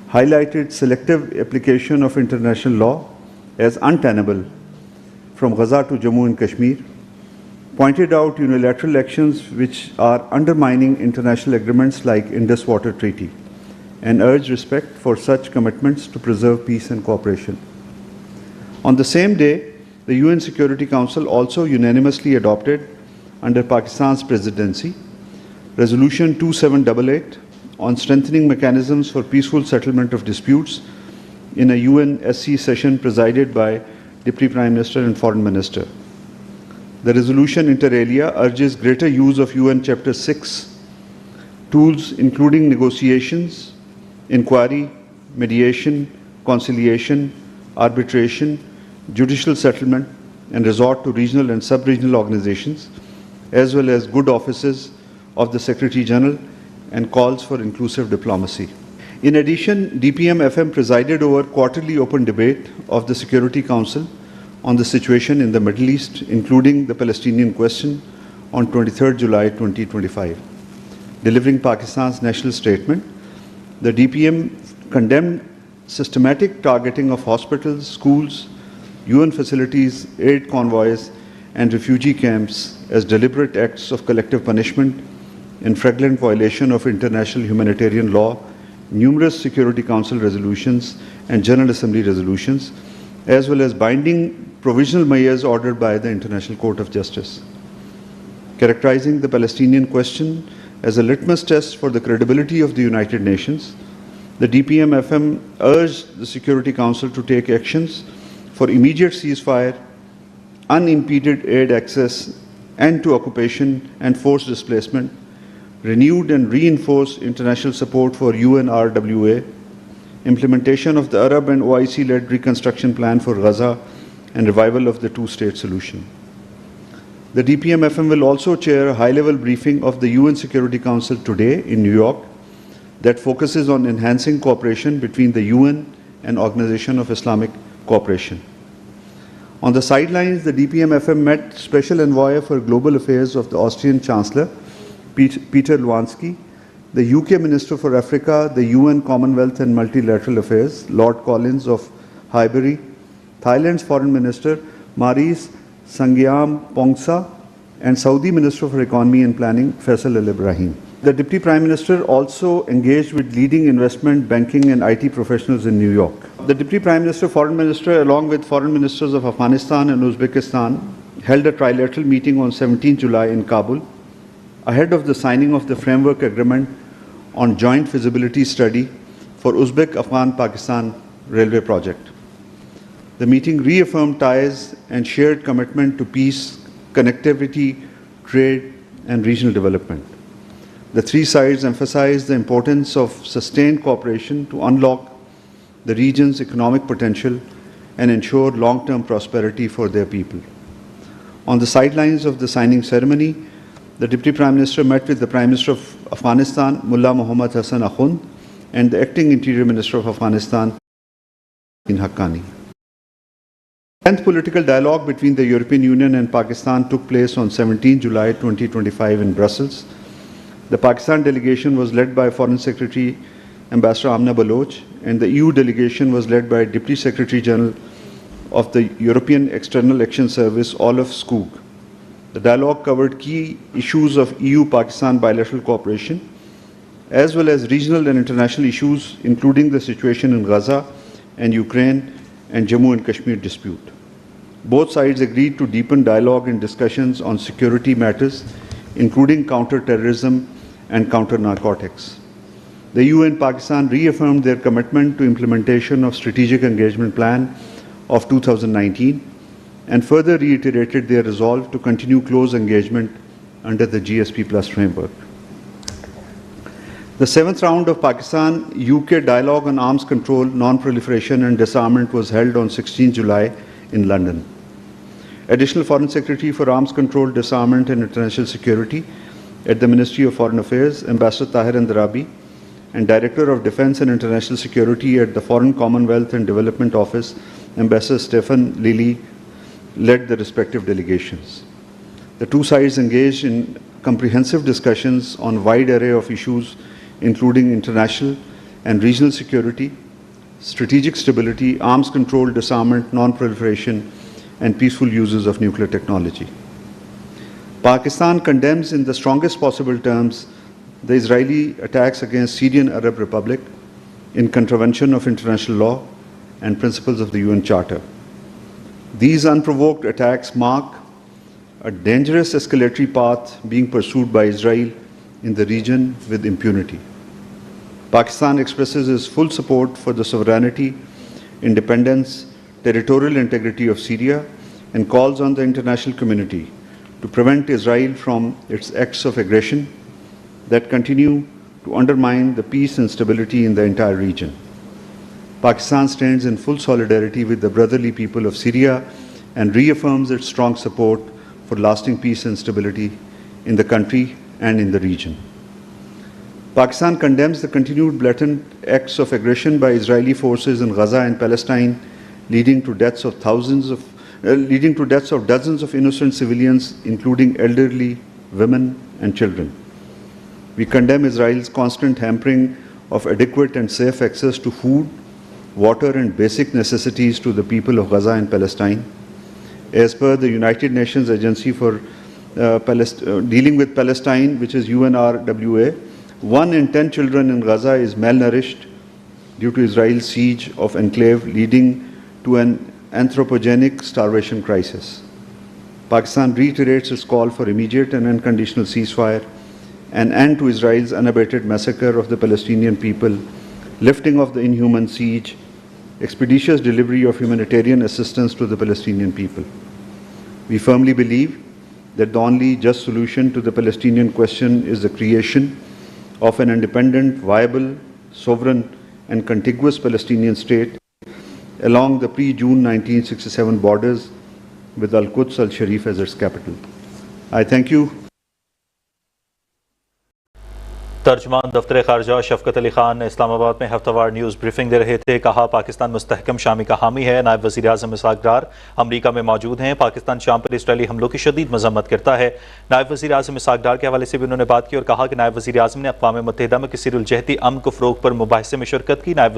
highlighted selective application of international law as untenable from Gaza to Jammu and Kashmir, pointed out unilateral actions which are undermining international agreements like Indus Water Treaty, and urged respect for such commitments to preserve peace and cooperation. On the same day, the UN Security Council also unanimously adopted, under Pakistan's presidency, Resolution 2788 on strengthening mechanisms for peaceful settlement of disputes in a UN-SC session presided by Deputy Prime Minister and Foreign Minister. The resolution inter alia urges greater use of UN Chapter 6 tools including negotiations, inquiry, mediation, conciliation, arbitration, judicial settlement, and resort to regional and sub-regional organizations, as well as good offices of the Secretary General, and calls for inclusive diplomacy. In addition, DPM-FM presided over quarterly open debate of the Security Council on the situation in the Middle East, including the Palestinian question, on 23rd July 2025. Delivering Pakistan's national statement, the DPM condemned systematic targeting of hospitals, schools, UN facilities, aid convoys, and refugee camps as deliberate acts of collective punishment in flagrant violation of international humanitarian law, numerous Security Council resolutions and General Assembly resolutions, as well as binding provisional measures ordered by the International Court of Justice. Characterizing the Palestinian question as a litmus test for the credibility of the United Nations, the DPM-FM urged the Security Council to take actions for immediate ceasefire, unimpeded aid access, end to occupation and forced displacement, renewed and reinforced international support for UNRWA, implementation of the Arab and OIC-led reconstruction plan for Gaza, and revival of the two-state solution. The DPM-FM will also chair a high-level briefing of the UN Security Council today in New York that focuses on enhancing cooperation between the UN and Organization of Islamic Cooperation. On the sidelines, the DPM-FM met Special Envoy for Global Affairs of the Austrian Chancellor, Peter Luansky, the UK Minister for Africa, the UN Commonwealth and Multilateral Affairs, Lord Collins of Highbury, Thailand's Foreign Minister, Maris Sangiam Pongsa, and Saudi Minister for Economy and Planning, Faisal Al Ibrahim. The Deputy Prime Minister also engaged with leading investment, banking and IT professionals in New York. The Deputy Prime Minister, Foreign Minister, along with Foreign Ministers of Afghanistan and Uzbekistan, held a trilateral meeting on 17 July in Kabul, ahead of the signing of the Framework Agreement on Joint Feasibility Study for Uzbek-Afghan-Pakistan Railway Project. The meeting reaffirmed ties and shared commitment to peace, connectivity, trade, and regional development. The three sides emphasized the importance of sustained cooperation to unlock the region's economic potential and ensure long-term prosperity for their people. On the sidelines of the signing ceremony, the Deputy Prime Minister met with the Prime Minister of Afghanistan, Mullah Muhammad Hassan Akhund, and the Acting Interior Minister of Afghanistan, Haqqani. The 10th political dialogue between the European Union and Pakistan took place on 17 July 2025 in Brussels. The Pakistan delegation was led by Foreign Secretary Ambassador Amna Baloch, and the EU delegation was led by Deputy Secretary General of the European External Action Service, Olaf Skog. The dialogue covered key issues of EU-Pakistan bilateral cooperation, as well as regional and international issues, including the situation in Gaza and Ukraine and Jammu and Kashmir dispute. Both sides agreed to deepen dialogue and discussions on security matters, including counter-terrorism and counter-narcotics. The EU and Pakistan reaffirmed their commitment to implementation of Strategic Engagement Plan of 2019 and further reiterated their resolve to continue close engagement under the GSP Plus framework. The 7th round of Pakistan-UK dialogue on arms control, non-proliferation and disarmament was held on 16 July in London. Additional Foreign Secretary for Arms Control, Disarmament and International Security at the Ministry of Foreign Affairs, Ambassador Tahir Andarabi, and Director of Defence and International Security at the Foreign Commonwealth and Development Office, Ambassador Stefan Lilly, led the respective delegations. The two sides engaged in comprehensive discussions on a wide array of issues, including international and regional security, strategic stability, arms control, disarmament, non-proliferation, and peaceful uses of nuclear technology. Pakistan condemns in the strongest possible terms the Israeli attacks against Syrian Arab Republic in contravention of international law and principles of the UN Charter. These unprovoked attacks mark a dangerous escalatory path being pursued by Israel in the region with impunity. Pakistan expresses its full support for the sovereignty, independence, territorial integrity of Syria and calls on the international community to prevent Israel from its acts of aggression that continue to undermine the peace and stability in the entire region. Pakistan stands in full solidarity with the brotherly people of Syria and reaffirms its strong support for lasting peace and stability in the country and in the region. Pakistan condemns the continued blatant acts of aggression by Israeli forces in Gaza and Palestine, leading to deaths of dozens of innocent civilians, including elderly, women, and children. We condemn Israel's constant hampering of adequate and safe access to food, water, and basic necessities to the people of Gaza and Palestine. As per the United Nations Agency for dealing with Palestine, which is UNRWA, 1 in 10 children in Gaza is malnourished due to Israel's siege of enclave, leading to an anthropogenic starvation crisis. Pakistan reiterates its call for immediate and unconditional ceasefire, an end to Israel's unabated massacre of the Palestinian people, lifting of the inhuman siege, expeditious delivery of humanitarian assistance to the Palestinian people. We firmly believe that the only just solution to the Palestinian question is the creation of an independent, viable, sovereign, and contiguous Palestinian state along the pre-June 1967 borders with Al-Quds Al-Sharif as its capital. I thank you. तर्जमान दफ्तर खारजा शफकत अली खान इस्लामाबाद में हफ्तावार news briefing दे रहे थे। कहा, पाकिस्तान मुस्तहकम शामी का हामी है। नायब वज़ीर आज़म इस्हाक़ डार अमरीका में मौजूद हैं। पाकिस्तान शाम पर इसराइली हमलों की शदीद मजम्मत करता है। नायब वज़ीर आज़म इस्हाक़ डार के हवाले से भी उन्होंने बात की और कहा कि नायब वज़ीर आज़म ने अक़वाम मुत्तहिदा में किसी रुलजहती अमन को फ़रोग़ पर मुबाहिसे में शिरकत की। नायब